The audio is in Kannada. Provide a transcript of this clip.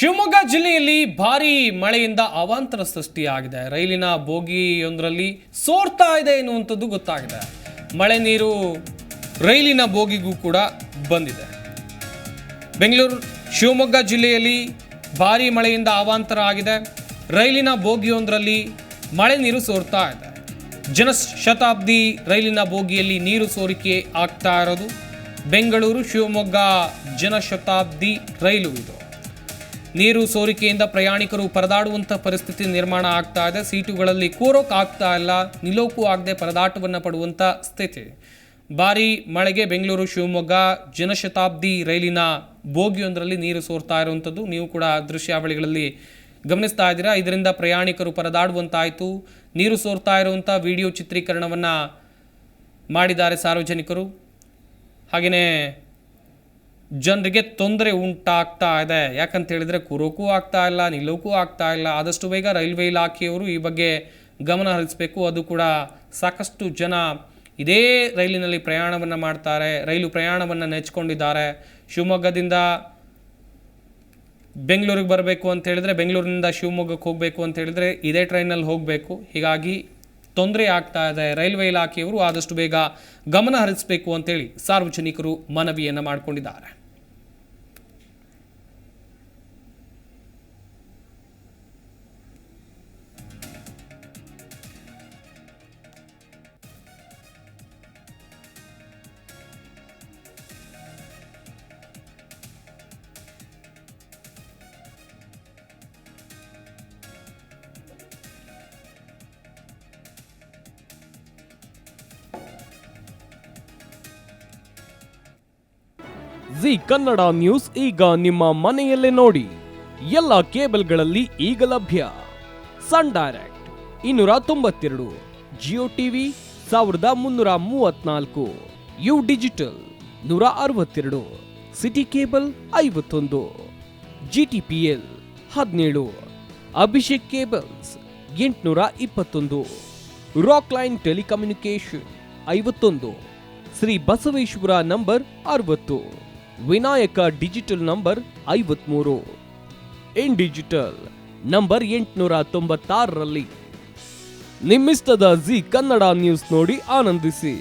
ಶಿವಮೊಗ್ಗ ಜಿಲ್ಲೆಯಲ್ಲಿ ಭಾರೀ ಮಳೆಯಿಂದ ಅವಾಂತರ ಸೃಷ್ಟಿಯಾಗಿದೆ. ರೈಲಿನ ಬೋಗಿಯೊಂದರಲ್ಲಿ ಸೋರ್ತಾ ಇದೆ ಎನ್ನುವಂಥದ್ದು ಗೊತ್ತಾಗಿದೆ. ಮಳೆ ನೀರು ರೈಲಿನ ಬೋಗಿಗೂ ಕೂಡ ಬಂದಿದೆ. ಬೆಂಗಳೂರು ಶಿವಮೊಗ್ಗ ಜಿಲ್ಲೆಯಲ್ಲಿ ಭಾರೀ ಮಳೆಯಿಂದ ಅವಾಂತರ ಆಗಿದೆ. ರೈಲಿನ ಬೋಗಿಯೊಂದರಲ್ಲಿ ಮಳೆ ನೀರು ಸೋರ್ತಾ ಇದೆ. ಜನಶತಾಬ್ದಿ ರೈಲಿನ ಬೋಗಿಯಲ್ಲಿ ನೀರು ಸೋರಿಕೆ ಆಗ್ತಾ ಇರೋದು ಬೆಂಗಳೂರು ಶಿವಮೊಗ್ಗ ಜನಶತಾಬ್ದಿ ರೈಲು ಇದು. ನೀರು ಸೋರಿಕೆಯಿಂದ ಪ್ರಯಾಣಿಕರು ಪರದಾಡುವಂಥ ಪರಿಸ್ಥಿತಿ ನಿರ್ಮಾಣ ಆಗ್ತಾ ಇದೆ. ಸೀಟುಗಳಲ್ಲಿ ಕೂರೋಕೆ ಆಗ್ತಾ ಇಲ್ಲ, ನಿಲ್ಲೋಕ್ಕೂ ಆಗದೆ ಪರದಾಟವನ್ನು ಪಡುವಂಥ ಸ್ಥಿತಿ. ಭಾರೀ ಮಳೆಗೆ ಬೆಂಗಳೂರು ಶಿವಮೊಗ್ಗ ಜನಶತಾಬ್ದಿ ರೈಲಿನ ಬೋಗಿಯೊಂದರಲ್ಲಿ ನೀರು ಸೋರ್ತಾ ಇರುವಂಥದ್ದು ನೀವು ಕೂಡ ದೃಶ್ಯಾವಳಿಗಳಲ್ಲಿ ಗಮನಿಸ್ತಾ ಇದ್ದೀರಾ. ಇದರಿಂದ ಪ್ರಯಾಣಿಕರು ಪರದಾಡುವಂತಾಯಿತು. ನೀರು ಸೋರ್ತಾ ಇರುವಂಥ ವಿಡಿಯೋ ಚಿತ್ರೀಕರಣವನ್ನು ಮಾಡಿದ್ದಾರೆ ಸಾರ್ವಜನಿಕರು. ಹಾಗೆಯೇ ಜನರಿಗೆ ತೊಂದರೆ ಉಂಟಾಗ್ತಾ ಇದೆ. ಯಾಕಂತ ಹೇಳಿದರೆ ಕೂರೋಕ್ಕೂ ಆಗ್ತಾ ಇಲ್ಲ, ನಿಲ್ಲೋಕ್ಕೂ ಆಗ್ತಾ ಇಲ್ಲ. ಆದಷ್ಟು ಬೇಗ ರೈಲ್ವೆ ಇಲಾಖೆಯವರು ಈ ಬಗ್ಗೆ ಗಮನ ಹರಿಸಬೇಕು. ಅದು ಕೂಡ ಸಾಕಷ್ಟು ಜನ ಇದೇ ರೈಲಿನಲ್ಲಿ ಪ್ರಯಾಣವನ್ನು ಮಾಡ್ತಾರೆ, ರೈಲು ಪ್ರಯಾಣವನ್ನು ನೆಚ್ಕೊಂಡಿದ್ದಾರೆ. ಶಿವಮೊಗ್ಗದಿಂದ ಬೆಂಗಳೂರಿಗೆ ಬರಬೇಕು ಅಂತ ಹೇಳಿದರೆ, ಬೆಂಗಳೂರಿನಿಂದ ಶಿವಮೊಗ್ಗಕ್ಕೆ ಹೋಗಬೇಕು ಅಂತ ಹೇಳಿದರೆ ಇದೇ ಟ್ರೈನಲ್ಲಿ ಹೋಗಬೇಕು. ಹೀಗಾಗಿ ತೊಂದರೆ ಆಗ್ತಾ ಇದೆ. ರೈಲ್ವೆ ಇಲಾಖೆಯವರು ಆದಷ್ಟು ಬೇಗ ಗಮನ ಹರಿಸಬೇಕು ಅಂತೇಳಿ ಸಾರ್ವಜನಿಕರು ಮನವಿಯನ್ನು ಮಾಡಿಕೊಂಡಿದ್ದಾರೆ. ಜಿ ಕನ್ನಡ ನ್ಯೂಸ್ ಈಗ ನಿಮ್ಮ ಮನೆಯಲ್ಲೇ ನೋಡಿ. ಎಲ್ಲ ಕೇಬಲ್ಗಳಲ್ಲಿ ಈಗ ಲಭ್ಯ. Sun Direct 292, Jio TV 1334, U digital 162, city cable 51, GTPL 17, Abhishek cables 821, rock line telecommunication 51, Shri Basaveshwara number 60, Vinayaka digital number 53, in digital number 896ರಲ್ಲಿ ನಿಮ್ಮಿಸ್ತದ ಜಿ ಕನ್ನಡ ನ್ಯೂಸ್ ನೋಡಿ ಆನಂದಿಸಿ.